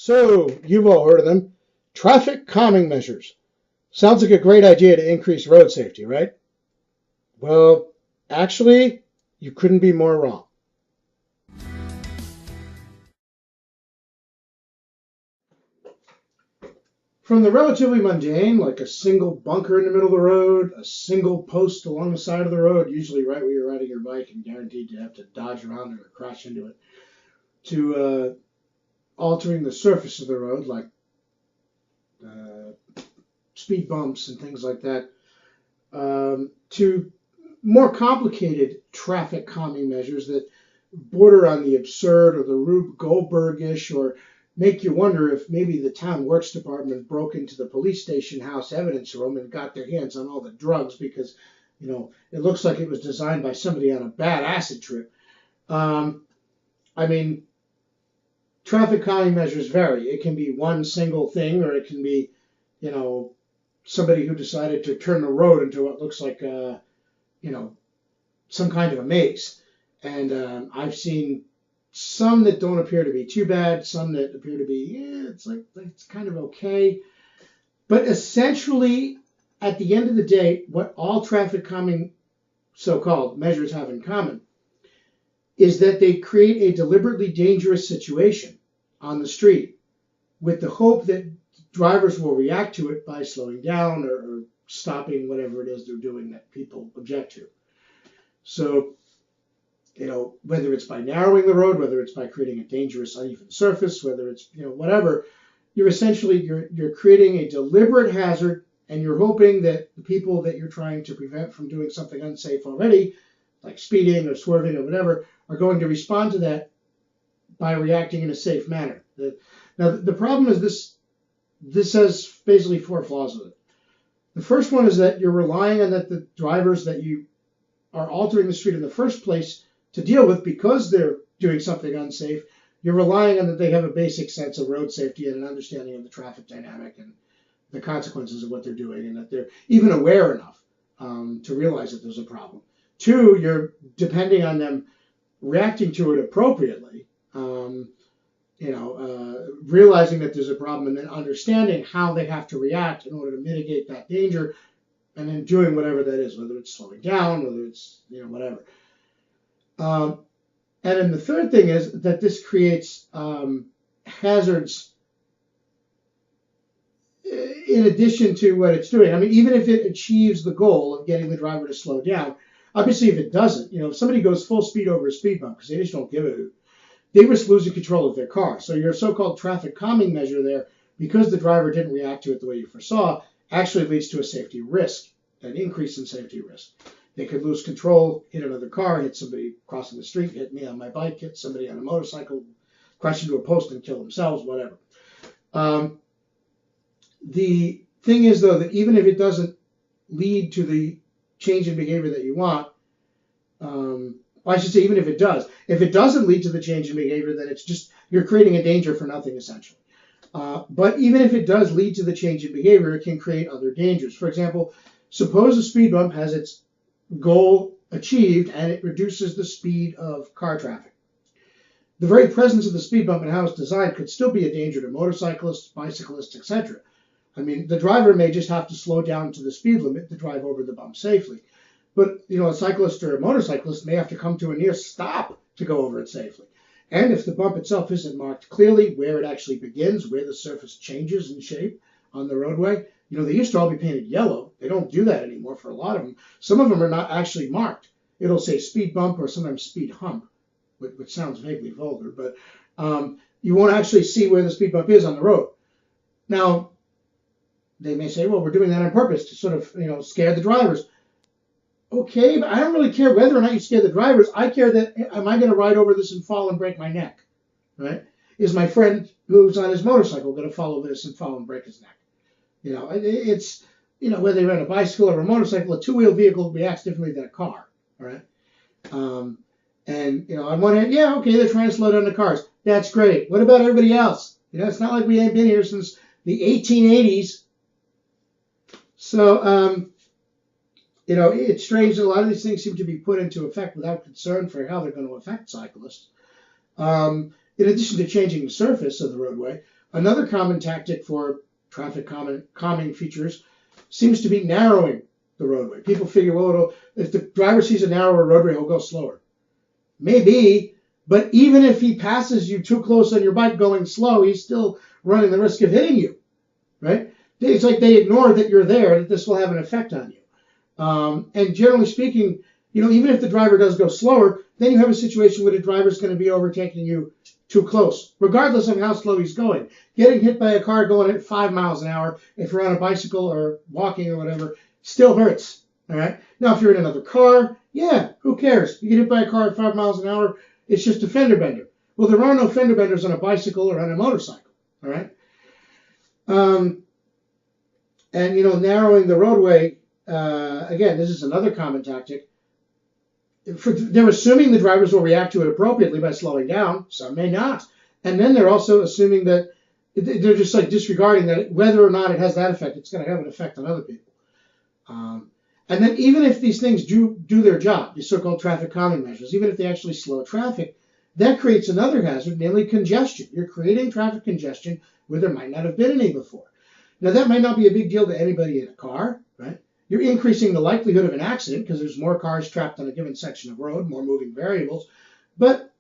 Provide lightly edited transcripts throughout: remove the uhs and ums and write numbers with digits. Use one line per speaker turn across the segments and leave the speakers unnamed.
So, you've all heard of them. Traffic calming measures. Sounds like a great idea to increase road safety, right? Well, actually, you couldn't be more wrong. From the relatively mundane, like a single bunker in the middle of the road, a single post along the side of the road, usually right where you're riding your bike and guaranteed to have to dodge around it or crash into it, to altering the surface of the road, like uh, speed bumps and things like that, to more complicated traffic calming measures that border on the absurd or the Rube Goldberg-ish, or make you wonder if maybe the town works department broke into the police station house evidence room and got their hands on all the drugs because, it looks like it was designed by somebody on a bad acid trip. Um, I mean, traffic calming measures vary. It can be one single thing, or it can be, you know, somebody who decided to turn the road into what looks like, you know, some kind of a maze. And I've seen some that don't appear to be too bad, some that appear to be, it's kind of okay. But essentially, at the end of the day, what all traffic calming so-called measures have in common is that they create a deliberately dangerous situation on the street with the hope that drivers will react to it by slowing down or stopping whatever it is they're doing that people object to. So, whether it's by narrowing the road, whether it's by creating a dangerous uneven surface, whether it's, whatever, you're creating a deliberate hazard, and you're hoping that the people that you're trying to prevent from doing something unsafe already, like speeding or swerving or whatever, are going to respond to that by reacting in a safe manner. Now, the problem is this has basically four flaws with it. The first one is that you're relying on that the drivers that you are altering the street in the first place to deal with, because they're doing something unsafe, you're relying on that they have a basic sense of road safety and an understanding of the traffic dynamic and the consequences of what they're doing, and that they're even aware enough to realize that there's a problem. Two, you're depending on them reacting to it appropriately, realizing that there's a problem and then understanding how they have to react in order to mitigate that danger, and then doing whatever that is, whether it's slowing down, whether it's, whatever. And then the third thing is that this creates hazards in addition to what it's doing. I mean, even if it achieves the goal of getting the driver to slow down, obviously if it doesn't, if somebody goes full speed over a speed bump because they just don't give a hoot, they risk losing control of their car. So your so-called traffic calming measure there, because the driver didn't react to it the way you foresaw, actually leads to a safety risk, an increase in safety risk. They could lose control, hit another car, hit somebody crossing the street, hit me on my bike, hit somebody on a motorcycle, crash into a post and kill themselves, whatever. The thing is, though, that even if it doesn't lead to the change in behavior that you want, I should say even if it does. If it doesn't lead to the change in behavior, then it's just, you're creating a danger for nothing, essentially. But even if it does lead to the change in behavior, it can create other dangers. For example, suppose a speed bump has its goal achieved and it reduces the speed of car traffic. The very presence of the speed bump and how it's designed could still be a danger to motorcyclists, bicyclists, etc. I mean, the driver may just have to slow down to the speed limit to drive over the bump safely. But, a cyclist or a motorcyclist may have to come to a near stop to go over it safely. And if the bump itself isn't marked clearly where it actually begins, where the surface changes in shape on the roadway, they used to all be painted yellow. They don't do that anymore for a lot of them. Some of them are not actually marked. It'll say speed bump or sometimes speed hump, which sounds vaguely vulgar, but you won't actually see where the speed bump is on the road. Now, they may say, well, we're doing that on purpose to sort of, scare the drivers. Okay, but I don't really care whether or not you scare the drivers. I care that, am I going to ride over this and fall and break my neck, right? Is my friend who's on his motorcycle going to fall over this and fall and break his neck? It's, whether you're on a bicycle or a motorcycle, a two-wheel vehicle reacts differently than a car, all right? And, on one hand, yeah, okay, they're trying to slow down the cars. That's great. What about everybody else? It's not like we ain't been here since the 1880s. So, it's strange that a lot of these things seem to be put into effect without concern for how they're going to affect cyclists. in addition to changing the surface of the roadway, another common tactic for traffic calming features seems to be narrowing the roadway. People figure, well, if the driver sees a narrower roadway, he'll go slower. Maybe, but even if he passes you too close on your bike going slow, he's still running the risk of hitting you, right? It's like they ignore that you're there, that this will have an effect on you. And generally speaking, even if the driver does go slower, then you have a situation where the driver's going to be overtaking you too close, regardless of how slow he's going. Getting hit by a car going at 5 miles an hour, if you're on a bicycle or walking or whatever, still hurts. All right. Now, if you're in another car, yeah, who cares? You get hit by a car at 5 miles an hour, it's just a fender bender. Well, there are no fender benders on a bicycle or on a motorcycle. All right. And narrowing the roadway, again, this is another common tactic. They're assuming the drivers will react to it appropriately by slowing down. Some may not. And then they're also assuming that they're just like disregarding that whether or not it has that effect, it's going to have an effect on other people. And then even if these things do their job, these so-called traffic calming measures, even if they actually slow traffic, that creates another hazard, namely congestion. You're creating traffic congestion where there might not have been any before. Now, that might not be a big deal to anybody in a car, right? You're increasing the likelihood of an accident because there's more cars trapped on a given section of road, more moving variables. But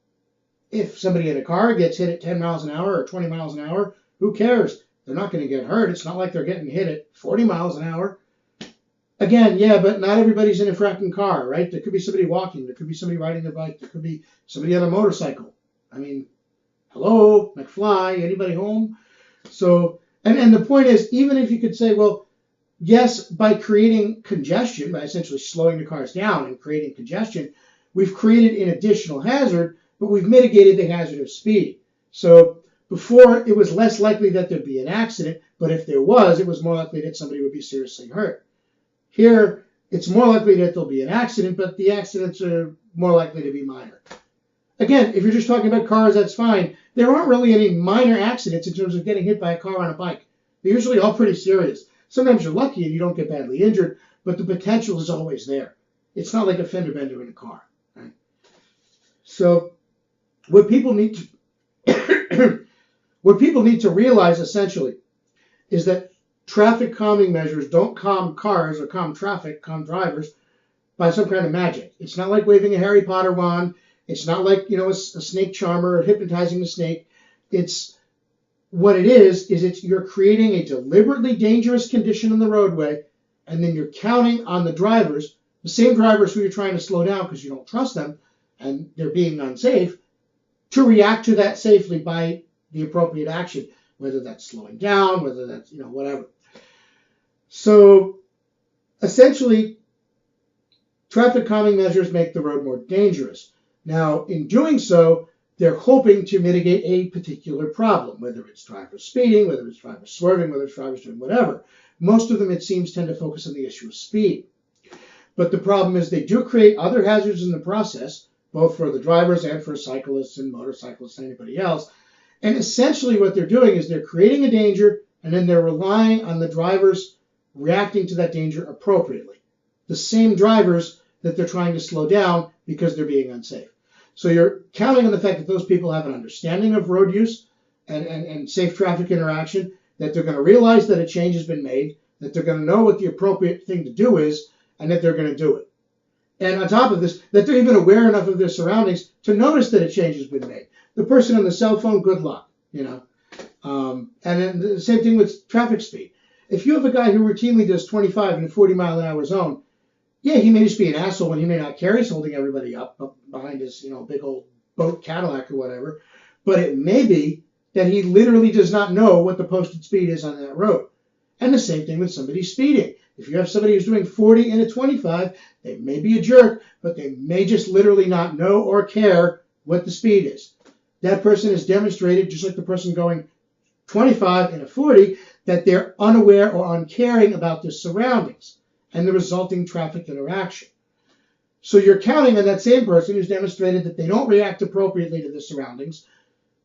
if somebody in a car gets hit at 10 miles an hour or 20 miles an hour, who cares? They're not going to get hurt. It's not like they're getting hit at 40 miles an hour. Again, yeah, but not everybody's in a fracking car, right? There could be somebody walking. There could be somebody riding their bike. There could be somebody on a motorcycle. I mean, hello, McFly, anybody home? So, and the point is, even if you could say, well, yes, by creating congestion, by essentially slowing the cars down and creating congestion, we've created an additional hazard, but we've mitigated the hazard of speed. So before, it was less likely that there'd be an accident, but if there was, it was more likely that somebody would be seriously hurt. Here, it's more likely that there'll be an accident, but the accidents are more likely to be minor. Again, if you're just talking about cars, that's fine. There aren't really any minor accidents in terms of getting hit by a car on a bike. They're usually all pretty serious. Sometimes you're lucky and you don't get badly injured, but the potential is always there. It's not like a fender bender in a car. Right? So what people need to realize essentially is that traffic calming measures don't calm cars or calm traffic, calm drivers by some kind of magic. It's not like waving a Harry Potter wand. It's not like, a snake charmer or hypnotizing the snake. It's what it is you're creating a deliberately dangerous condition on the roadway, and then you're counting on the drivers, the same drivers who you're trying to slow down because you don't trust them and they're being unsafe, to react to that safely by the appropriate action, whether that's slowing down, whether that's, whatever. So essentially, traffic calming measures make the road more dangerous. Now, in doing so, they're hoping to mitigate a particular problem, whether it's drivers speeding, whether it's drivers swerving, whether it's drivers doing whatever. Most of them, it seems, tend to focus on the issue of speed. But the problem is they do create other hazards in the process, both for the drivers and for cyclists and motorcyclists and anybody else. And essentially what they're doing is they're creating a danger, and then they're relying on the drivers reacting to that danger appropriately. The same drivers that they're trying to slow down because they're being unsafe. So you're counting on the fact that those people have an understanding of road use and safe traffic interaction, that they're going to realize that a change has been made, that they're going to know what the appropriate thing to do is, and that they're going to do it. And on top of this, that they're even aware enough of their surroundings to notice that a change has been made. The person on the cell phone, good luck, And then the same thing with traffic speed. If you have a guy who routinely does 25 in a 40-mile-an-hour zone, yeah, he may just be an asshole and he may not care. He's holding everybody up behind his, big old boat Cadillac or whatever. But it may be that he literally does not know what the posted speed is on that road. And the same thing with somebody speeding. If you have somebody who's doing 40 in a 25, they may be a jerk, but they may just literally not know or care what the speed is. That person has demonstrated, just like the person going 25 in a 40, that they're unaware or uncaring about their surroundings and the resulting traffic interaction. So you're counting on that same person who's demonstrated that they don't react appropriately to the surroundings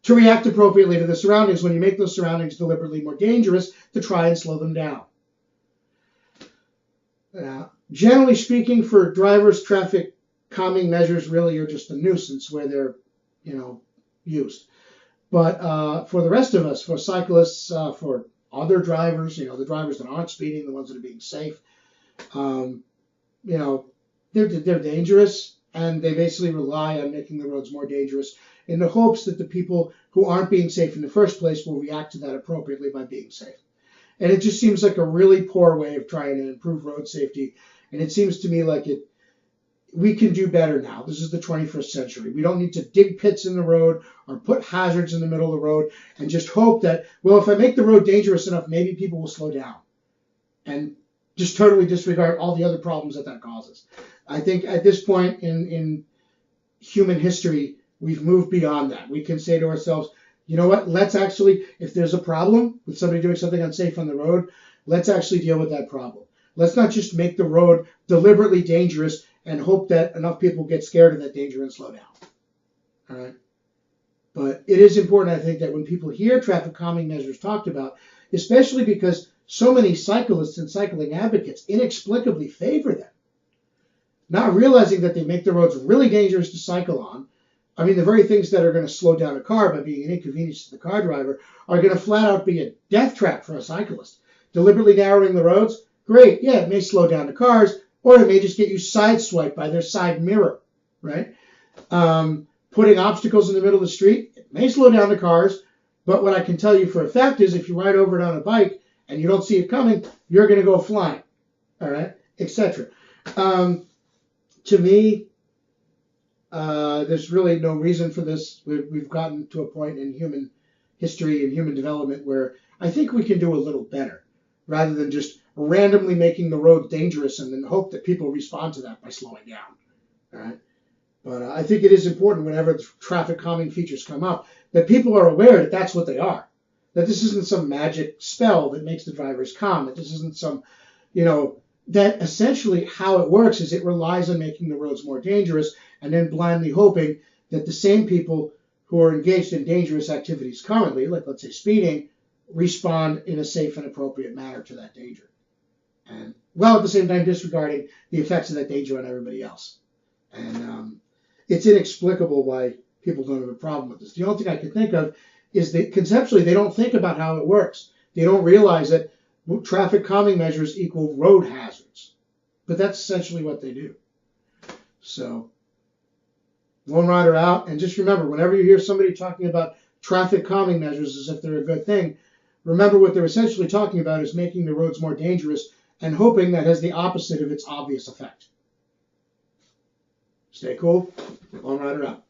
to react appropriately to the surroundings when you make those surroundings deliberately more dangerous to try and slow them down. Generally speaking, for drivers, traffic calming measures really are just a nuisance where they're, used. But for the rest of us, for cyclists, for other drivers, the drivers that aren't speeding, the ones that are being safe, um, you know, they're dangerous, and they basically rely on making the roads more dangerous in the hopes that the people who aren't being safe in the first place will react to that appropriately by being safe. And it just seems like a really poor way of trying to improve road safety. And it seems to me like we can do better now. This is the 21st century. We don't need to dig pits in the road or put hazards in the middle of the road and just hope that, well, if I make the road dangerous enough, maybe people will slow down and just totally disregard all the other problems that causes. I think at this point in human history, we've moved beyond that. We can say to ourselves, you know what, let's actually, if there's a problem with somebody doing something unsafe on the road, let's actually deal with that problem. Let's not just make the road deliberately dangerous and hope that enough people get scared of that danger and slow down. All right. But it is important, I think, that when people hear traffic calming measures talked about, especially because so many cyclists and cycling advocates inexplicably favor them, not realizing that they make the roads really dangerous to cycle on. I mean, the very things that are going to slow down a car by being an inconvenience to the car driver are going to flat out be a death trap for a cyclist. Deliberately narrowing the roads, great, yeah, it may slow down the cars, or it may just get you sideswiped by their side mirror, right? Putting obstacles in the middle of the street, it may slow down the cars, but what I can tell you for a fact is if you ride over it on a bike and you don't see it coming, you're going to go flying, all right, etc. To me, there's really no reason for this. We've gotten to a point in human history and human development where I think we can do a little better rather than just randomly making the road dangerous and then hope that people respond to that by slowing down. All right. But I think it is important whenever traffic calming features come up that people are aware that that's what they are. That this isn't some magic spell that makes the drivers calm. That this isn't some, that essentially how it works is it relies on making the roads more dangerous and then blindly hoping that the same people who are engaged in dangerous activities currently, like let's say speeding, respond in a safe and appropriate manner to that danger. And while at the same time disregarding the effects of that danger on everybody else. And it's inexplicable why people don't have a problem with this. The only thing I can think of is that conceptually they don't think about how it works. They don't realize that traffic calming measures equal road hazards. But that's essentially what they do. So, Lone Rider out. And just remember, whenever you hear somebody talking about traffic calming measures as if they're a good thing, remember what they're essentially talking about is making the roads more dangerous and hoping that has the opposite of its obvious effect. Stay cool. Lone Rider out.